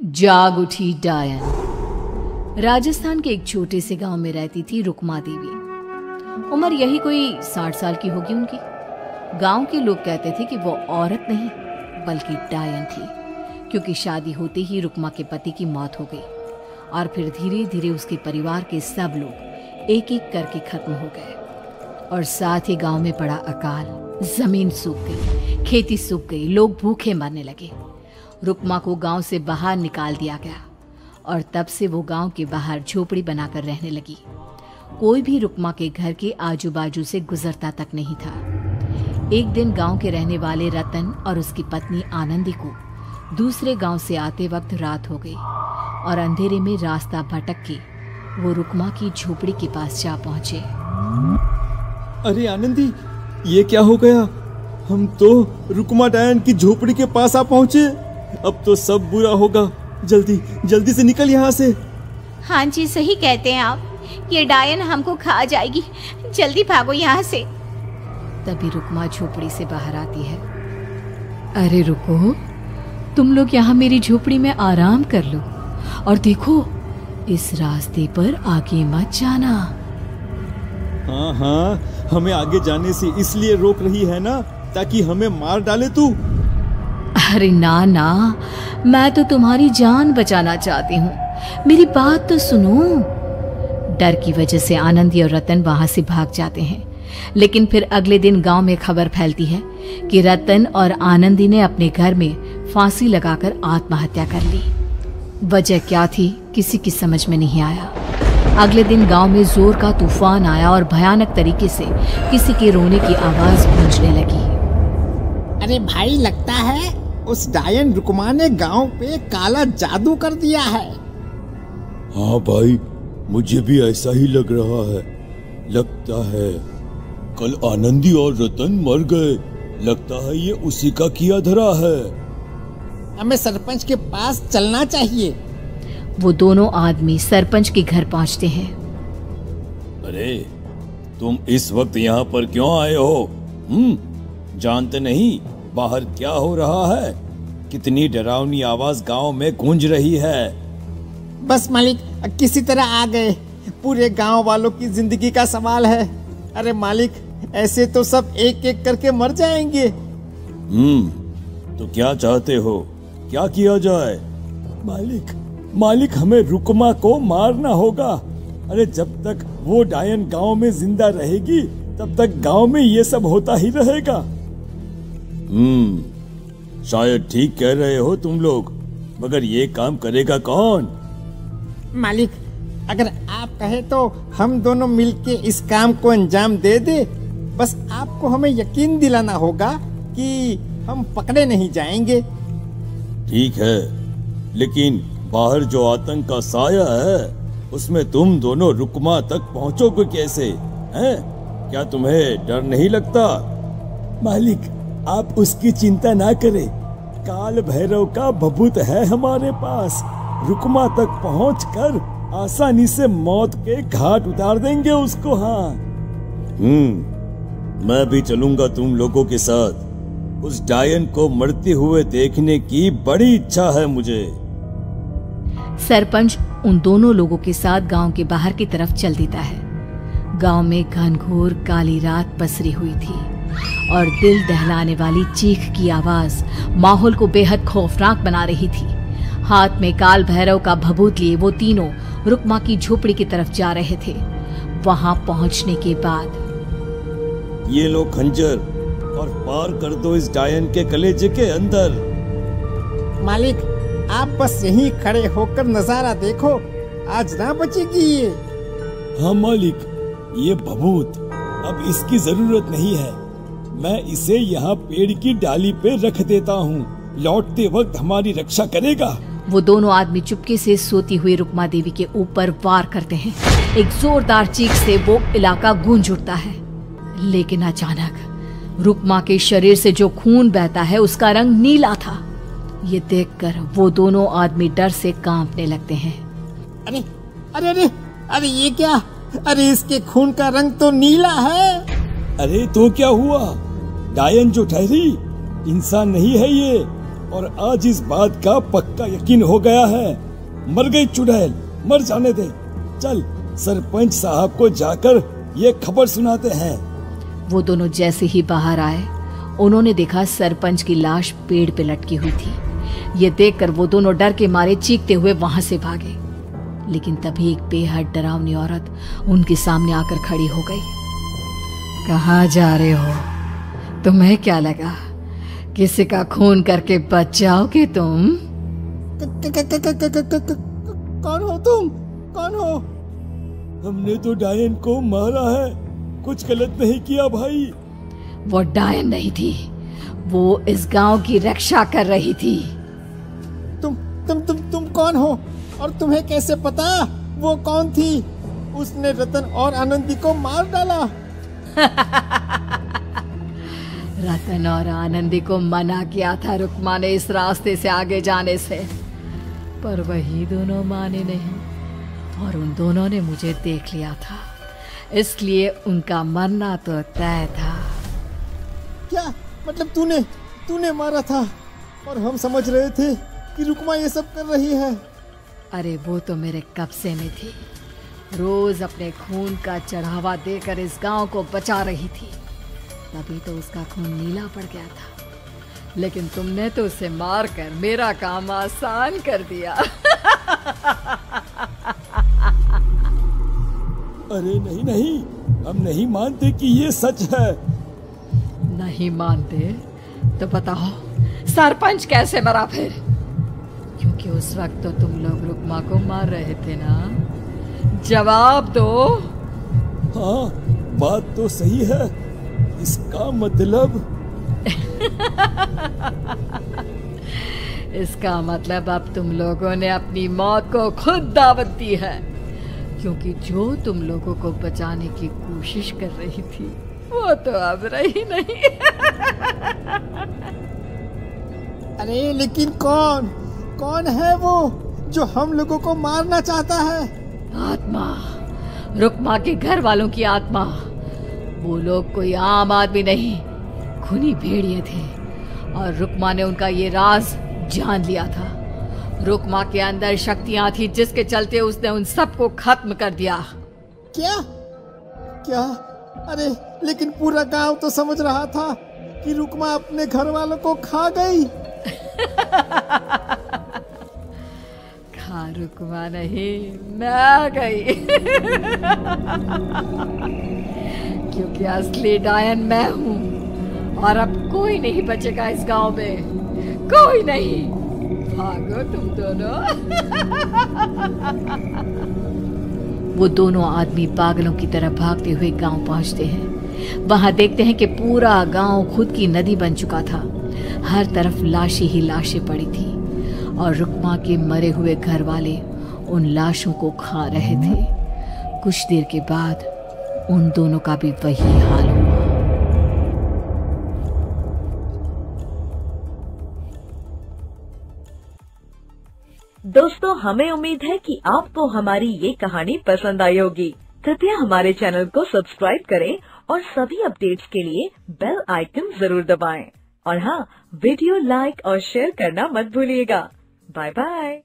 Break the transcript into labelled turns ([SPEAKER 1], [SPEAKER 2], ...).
[SPEAKER 1] जाग उठी डायन। राजस्थान के एक छोटे से गांव में रहती थी रुक्मा देवी। उम्र यही कोई 60 साल की होगी उनकी। गांव के लोग कहते थे कि वो औरत नहीं बल्कि डायन थी, क्योंकि शादी होते ही रुक्मा के पति की मौत हो गई और फिर धीरे धीरे उसके परिवार के सब लोग एक एक करके खत्म हो गए और साथ ही गांव में पड़ा अकाल। जमीन सूख गई, खेती सूख गई, लोग भूखे मरने लगे। रुक्मा को गांव से बाहर निकाल दिया गया और तब से वो गांव के बाहर झोपड़ी बनाकर रहने लगी। कोई भी रुक्मा के घर के आजू बाजू से गुजरता तक नहीं था। एक दिन गांव के रहने वाले रतन और उसकी पत्नी आनंदी को दूसरे गांव से आते वक्त रात हो गई और अंधेरे में रास्ता भटक के वो रुक्मा की झोपड़ी के पास जा पहुंचे।
[SPEAKER 2] अरे आनंदी, ये क्या हो गया? हम तो रुक्मा डायन की झोपड़ी के पास आ पहुंचे। अब तो सब बुरा होगा। जल्दी जल्दी से निकल यहाँ से।
[SPEAKER 3] हाँ जी, सही कहते हैं आप। ये डायन हमको खा जाएगी। जल्दी भागो यहाँ से।
[SPEAKER 1] तभी रुक्मा झोपड़ी से बाहर आती है। अरे रुको, तुम लोग यहाँ मेरी झोपड़ी में आराम कर लो और देखो, इस रास्ते पर आगे मत जाना।
[SPEAKER 2] हाँ हाँ, हमें आगे जाने से इसलिए रोक रही है ना, ताकि हमें मार डाले तू।
[SPEAKER 1] अरे ना ना, मैं तो तुम्हारी जान बचाना चाहती हूँ, मेरी बात तो सुनो। डर की वजह से आनंदी और रतन वहां से भाग जाते हैं, लेकिन फिर अगले दिन गांव में खबर फैलती है कि रतन और आनंदी ने अपने घर में फांसी लगाकर आत्महत्या कर ली। वजह क्या थी किसी की समझ में नहीं आया। अगले दिन गांव में जोर का तूफान आया और भयानक तरीके से किसी के रोने की आवाज गूंजने लगी।
[SPEAKER 4] अरे भाई, लगता है उस डायन रुक्मा ने गांव पे काला जादू कर दिया है।
[SPEAKER 2] हाँ भाई, मुझे भी ऐसा ही लग रहा है। लगता है कल आनंदी और रतन मर गए। लगता है ये उसी का किया धरा है।
[SPEAKER 4] हमें सरपंच के पास चलना चाहिए।
[SPEAKER 1] वो दोनों आदमी सरपंच के घर पहुंचते हैं।
[SPEAKER 2] अरे तुम इस वक्त यहाँ पर क्यों आए हो? जानते नहीं बाहर क्या हो रहा है? कितनी डरावनी आवाज गांव में गूंज रही है।
[SPEAKER 4] बस मालिक, किसी तरह आ गए। पूरे गांव वालों की जिंदगी का सवाल है। अरे मालिक, ऐसे तो सब एक एक करके मर जाएंगे।
[SPEAKER 2] तो क्या चाहते हो? क्या किया जाए? मालिक, हमें रुक्मा को मारना होगा। अरे जब तक वो डायन गांव में जिंदा रहेगी तब तक गांव में ये सब होता ही रहेगा। शायद ठीक कह रहे हो तुम लोग, मगर ये काम करेगा कौन?
[SPEAKER 4] मालिक, अगर आप कहे तो हम दोनों मिलके इस काम को अंजाम दे दे। बस आपको हमें यकीन दिलाना होगा कि हम पकड़े नहीं जाएंगे।
[SPEAKER 2] ठीक है, लेकिन बाहर जो आतंक का साया है उसमें तुम दोनों रुक्मा तक पहुंचोगे कैसे? हैं? क्या तुम्हें डर नहीं लगता? मालिक, आप उसकी चिंता ना करें। काल भैरव का भभूत है हमारे पास। रुक्मा तक पहुंचकर आसानी से मौत के घाट उतार देंगे उसको। हाँ, मैं भी चलूंगा तुम लोगों के साथ। उस डायन को मरते हुए देखने की बड़ी इच्छा है मुझे।
[SPEAKER 1] सरपंच उन दोनों लोगों के साथ गांव के बाहर की तरफ चल देता है। गांव में घनघोर काली रात पसरी हुई थी और दिल दहलाने वाली चीख की आवाज माहौल को बेहद खौफनाक बना रही थी। हाथ में काल भैरव का भभूत लिए वो तीनों रुक्मा की झोपड़ी की तरफ जा रहे थे। वहां पहुंचने के बाद,
[SPEAKER 2] ये लो खंजर और पार कर दो इस डायन के कलेजे के अंदर।
[SPEAKER 4] मालिक, आप बस यहीं खड़े होकर नजारा देखो, आज ना बचेगी ये।
[SPEAKER 2] हाँ मालिक, ये भभूत अब इसकी जरूरत नहीं है। मैं इसे यहाँ पेड़ की डाली पे रख देता हूँ, लौटते वक्त हमारी रक्षा करेगा।
[SPEAKER 1] वो दोनों आदमी चुपके से सोती हुई रुक्मा देवी के ऊपर वार करते हैं। एक जोरदार चीख से वो इलाका गूंज उठता है, लेकिन अचानक रुक्मा के शरीर से जो खून बहता है उसका रंग नीला था। ये देखकर वो दोनों आदमी डर से कांपने लगते हैं।
[SPEAKER 4] अरे अरे अरे अरे, ये क्या? अरे इसके खून का रंग तो नीला है।
[SPEAKER 2] अरे तो क्या हुआ? डायन जो ठहरी इंसान नहीं है ये। और आज इस बात का पक्का यकीन हो गया है। मर गई चुड़ैल, मर जाने दे। चल सरपंच साहब को जाकर ये खबर सुनाते हैं।
[SPEAKER 1] वो दोनों जैसे ही बाहर आए, उन्होंने देखा सरपंच की लाश पेड़ पे लटकी हुई थी। ये देखकर वो दोनों डर के मारे चीखते हुए वहां से भागे। लेकिन तभी एक बेहद डरावनी औरत उनके सामने आकर खड़ी हो गई। कहाँ जा रहे हो? तुम्हें क्या लगा किसी का खून करके बच जाओगे तुम?
[SPEAKER 4] कौन हो तुम? कौन हो?
[SPEAKER 2] हमने तो डायन को मारा है, कुछ गलत नहीं किया भाई।
[SPEAKER 1] वो डायन नहीं थी, वो इस गांव की रक्षा कर रही थी।
[SPEAKER 4] तुम कौन हो और तुम्हें कैसे पता वो कौन थी? उसने रतन और आनंदी को मार डाला।
[SPEAKER 1] रतन और आनंदी को मना किया था रुक्मा ने इस रास्ते से आगे जाने से, पर वही दोनों माने नहीं और उन दोनों ने मुझे देख लिया था, इसलिए उनका मरना तो तय था।
[SPEAKER 4] क्या मतलब तूने मारा था और हम समझ रहे थे कि रुक्मा ये सब कर रही है?
[SPEAKER 1] अरे वो तो मेरे कब्जे में थी, रोज अपने खून का चढ़ावा देकर इस गांव को बचा रही थी, तभी तो उसका खून नीला पड़ गया था। लेकिन तुमने तो उसे मारकर मेरा काम आसान कर दिया।
[SPEAKER 2] अरे नहीं नहीं, हम नहीं मानते कि ये सच है।
[SPEAKER 1] नहीं मानते तो बताओ सरपंच कैसे मरा फिर? क्योंकि उस वक्त तो तुम लोग रुक्मा को मार रहे थे ना, जवाब दो।
[SPEAKER 2] हाँ बात तो सही है, इसका मतलब
[SPEAKER 1] इसका मतलब अब तुम लोगों ने अपनी मौत को खुद दावत दी है, क्योंकि जो तुम लोगों को बचाने की कोशिश कर रही थी वो तो अब रही नहीं।
[SPEAKER 4] अरे लेकिन कौन है वो जो हम लोगों को मारना चाहता है?
[SPEAKER 1] आत्मा, रुक्मा के घर वालों की आत्मा। वो लोग कोई आम आदमी नहीं, खूनी भेड़िए थे और रुक्मा ने उनका ये राज जान लिया था। रुक्मा के अंदर शक्तियां थी जिसके चलते उसने उन सबको खत्म कर दिया।
[SPEAKER 4] क्या? अरे लेकिन पूरा गांव तो समझ रहा था कि रुक्मा अपने घर वालों को खा गई।
[SPEAKER 1] खा रुक्मा नहीं, मैं गई। क्योंकि असली डायन मैं हूँ और अब कोई नहीं बचेगा इस गांव में, कोई नहीं। भागो तुम दोनों। वो दोनों आदमी पागलों की तरह भागते हुए गांव पहुंचते हैं। वहां देखते हैं कि पूरा गांव खुद की नदी बन चुका था। हर तरफ लाशें ही लाशें पड़ी थी और रुक्मा के मरे हुए घर वाले उन लाशों को खा रहे थे। कुछ देर के बाद उन दोनों का भी वही हाल हुआ।
[SPEAKER 5] दोस्तों, हमें उम्मीद है कि आपको हमारी ये कहानी पसंद आई होगी। कृपया हमारे चैनल को सब्सक्राइब करें और सभी अपडेट्स के लिए बेल आइकन जरूर दबाएं। और हाँ, वीडियो लाइक और शेयर करना मत भूलिएगा। Bye bye.